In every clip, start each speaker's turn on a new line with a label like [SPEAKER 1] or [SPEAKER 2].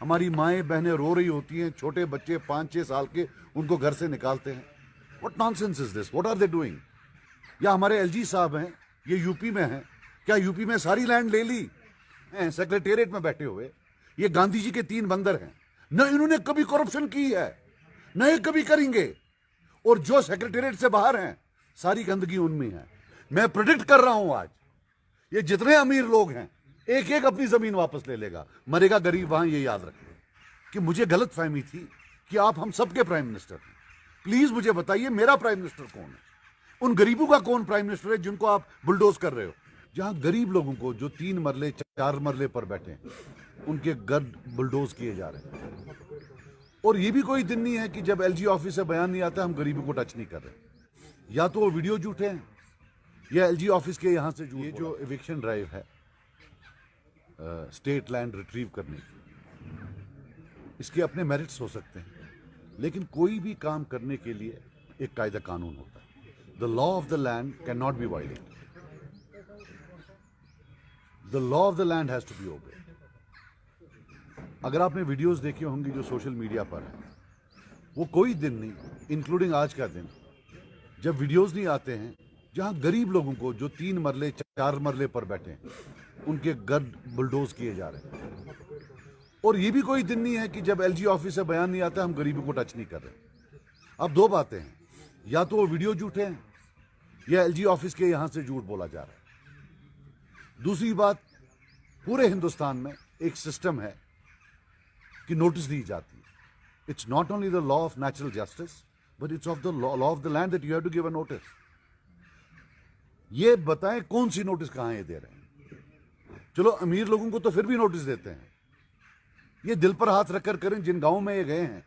[SPEAKER 1] हमारी माएँ बहनें रो रही होती हैं, छोटे बच्चे 5-6 साल के उनको घर से निकालते हैं। What nonsense is this? What are they doing? या हमारे एलजी साहब हैं, ये यूपी में हैं, क्या यूपी में सारी लैंड ले ली हैं सेक्रेटेरिएट में बैठे हुए? ये गांधी जी के 3 बंदर हैं, न इन्होंने कभी करप्शन की है, न ये कभी करेंगे। और जो सेक्रेटेरिएट से बाहर हैं, सारी गंदगी उनमें है। मैं प्रेडिक्ट कर रहा हूं आज ये जितने अमीर लोग हैं, एक एक अपनी जमीन वापस ले लेगा, मरेगा गरीब वहां। ये याद रखें कि मुझे गलत फहमी थी कि आप हम सबके प्राइम मिनिस्टर हैं। प्लीज मुझे बताइए मेरा प्राइम मिनिस्टर कौन है? उन गरीबों का कौन प्राइम मिनिस्टर है जिनको आप बुलडोज कर रहे हो? जहां गरीब लोगों को जो 3 मरले 4 मरले पर बैठे हैं, उनके घर बुलडोज किए जा रहे हैं। और ये भी कोई दिन नहीं है कि जब एलजी ऑफिस से बयान नहीं आता हम गरीबों को टच नहीं कर रहे। या तो वो वीडियो झूठे हैं या एलजी ऑफिस के यहां से झूठ। ये जो एविक्शन ड्राइव है स्टेट लैंड रिट्रीव करने की, इसके अपने मेरिट्स हो सकते हैं, लेकिन कोई भी काम करने के लिए एक कायदा कानून होता है। The law of the land can not be violated. The law of the land has to be obeyed. अगर आपने वीडियोस देखी होंगी जो सोशल मीडिया पर है, वो कोई दिन नहीं, इंक्लूडिंग आज का दिन, जब वीडियोस नहीं आते हैं जहां गरीब लोगों को जो 3 मरले 4 मरले पर बैठे हैं, उनके घर बुलडोज किए जा रहे हैं। और ये भी कोई दिन नहीं है कि जब एलजी ऑफिस से बयान नहीं आता हम गरीबों को टच नहीं कर रहे। अब 2 बातें हैं, या तो वो वीडियो झूठे हैं या एलजी ऑफिस के यहां से झूठ बोला जा रहा है। दूसरी बात, पूरे हिंदुस्तान में एक सिस्टम है कि नोटिस दी जाती है। It's not only the law of natural justice, but it's of the law of the land that you have to give a notice. ये बताएं कौन सी नोटिस कहां ये दे रहे हैं? चलो अमीर लोगों को तो फिर भी नोटिस देते हैं। ये दिल पर हाथ रखकर करें, जिन गांव में ये गए हैं,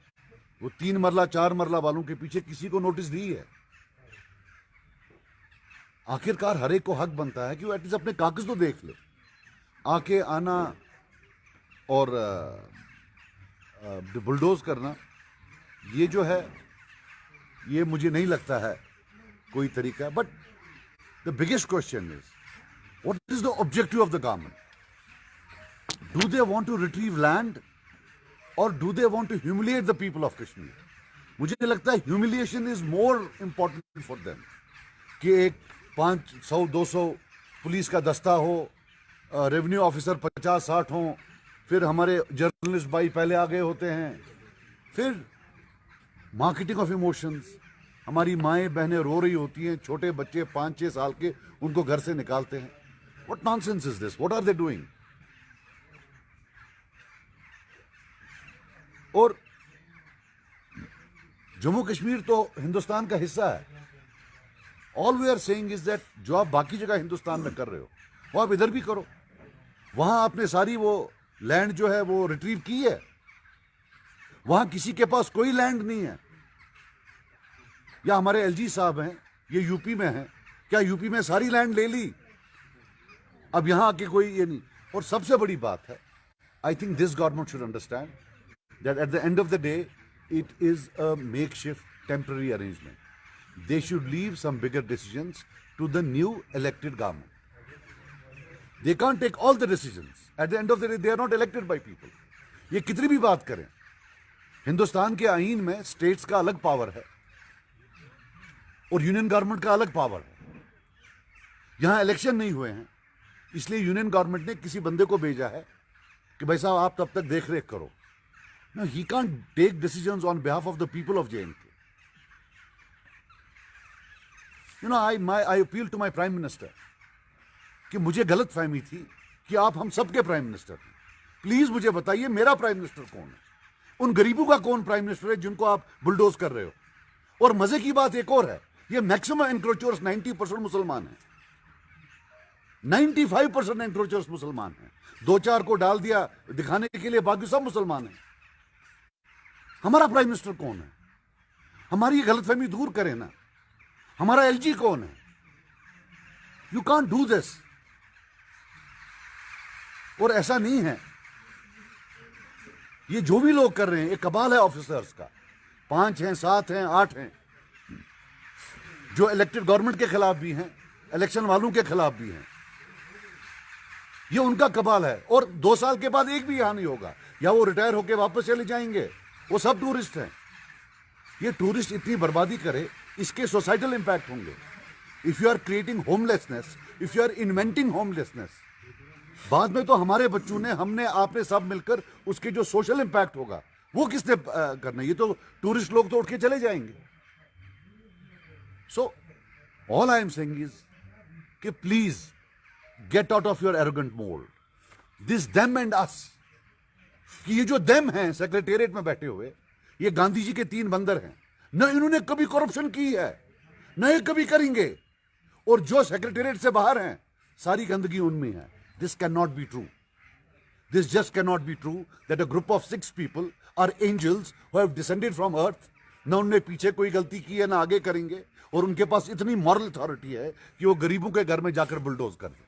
[SPEAKER 1] वो 3 मरला 4 मरला वालों के पीछे किसी को नोटिस दी है? आखिरकार हर एक को हक बनता है कि वो एटलीस्ट अपने कागज तो देख ले। आके आना और बुलडोज करना, ये जो है, ये मुझे नहीं लगता है कोई तरीका। But the biggest question is, what is the objective of the government? Do they want to retrieve land और do they want to humiliate the people of Kashmir? मुझे लगता है humiliation is more important for them कि एक 500-200 police का दस्ता हो, revenue officer 50-60 हों, फिर हमारे जर्नलिस्ट भाई पहले आ गए होते हैं, फिर मार्केटिंग ऑफ इमोशंस। हमारी माएँ बहनें रो रही होती हैं, छोटे बच्चे 5-6 साल के उनको घर से निकालते हैं। What nonsense is this? What are they doing? और जम्मू कश्मीर तो हिंदुस्तान का हिस्सा है। All we are saying is that जो आप बाकी जगह हिंदुस्तान में कर रहे हो, वो आप इधर भी करो। वहां आपने सारी वो लैंड जो है वो रिट्रीव की है, वहां किसी के पास कोई लैंड नहीं है। या हमारे एलजी साहब हैं, ये यूपी में हैं, क्या यूपी में सारी लैंड ले ली? अब यहां आके कोई ये नहीं। और सबसे बड़ी बात है, I think this government should understand that at the end of the day it is a makeshift temporary arrangement. They should leave some bigger decisions to the new elected government. They can't take all the decisions. At the end of the day they are not elected by people. ये कितनी भी बात करें, हिंदुस्तान के आईन में states का अलग पावर है और यूनियन गवर्नमेंट का अलग पावर है। यहां इलेक्शन नहीं हुए हैं, इसलिए यूनियन गवर्नमेंट ने किसी बंदे को भेजा है कि भाई साहब आप तब तक देख रेख करो। No, he can't take decisions on behalf of the people of J&K. You know, I appeal to my Prime Minister कि मुझे गलत फहमी थी कि आप हम सबके प्राइम मिनिस्टर हैं। प्लीज मुझे बताइए मेरा प्राइम मिनिस्टर कौन है? उन गरीबों का कौन प्राइम मिनिस्टर है जिनको आप बुलडोज कर रहे हो? और मजे की बात एक और है, ये मैक्सिमम एनक्रोचर्स 90% मुसलमान हैं। 95% एनक्रोचर्स मुसलमान हैं। 2-4 को डाल दिया दिखाने के लिए, बाकी सब मुसलमान हैं। हमारा प्राइम मिनिस्टर कौन है? हमारी ये गलतफहमी दूर करें ना। हमारा एलजी कौन है? You can't do this. और ऐसा नहीं है, ये जो भी लोग कर रहे हैं एक कबाल है ऑफिसर्स का। 5 हैं, 7 हैं, 8 हैं, जो इलेक्टेड गवर्नमेंट के खिलाफ भी हैं, इलेक्शन वालों के खिलाफ भी हैं। ये उनका कमाल है। और 2 साल के बाद एक भी यहां नहीं होगा, या वो रिटायर होके वापस चले जाएंगे। वो सब टूरिस्ट हैं। ये टूरिस्ट इतनी बर्बादी करे, इसके सोसाइटल इंपैक्ट होंगे। If you are creating homelessness, if you are inventing homelessness, बाद में तो हमारे बच्चों ने, हमने, आपने सब मिलकर उसके जो सोशल इंपैक्ट होगा वो किसने करना? ये तो टूरिस्ट लोग तो उठ के चले जाएंगे। So all I am saying is कि please get out of your arrogant mode, this them and us. कि ये जो देम हैं सेक्रेटेरिएट में बैठे हुए, ये गांधी जी के 3 बंदर हैं। न इन्होंने कभी करप्शन की है, न ये कभी करेंगे। और जो सेक्रेटेरिएट से बाहर हैं, सारी गंदगी उनमें है। This can not be true. This just cannot be true that a group of 6 people are angels who have descended from earth. ना उनने पीछे कोई गलती की है, ना आगे करेंगे, और उनके पास इतनी मॉरल अथॉरिटी है कि वो गरीबों के घर में जाकर बुलडोज कर दें।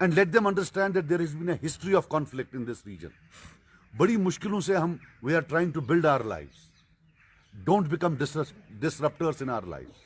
[SPEAKER 1] And let them understand that there has been a history of conflict in this region. बड़ी मुश्किलों से we are trying to build our lives. Don't become disruptors in our lives.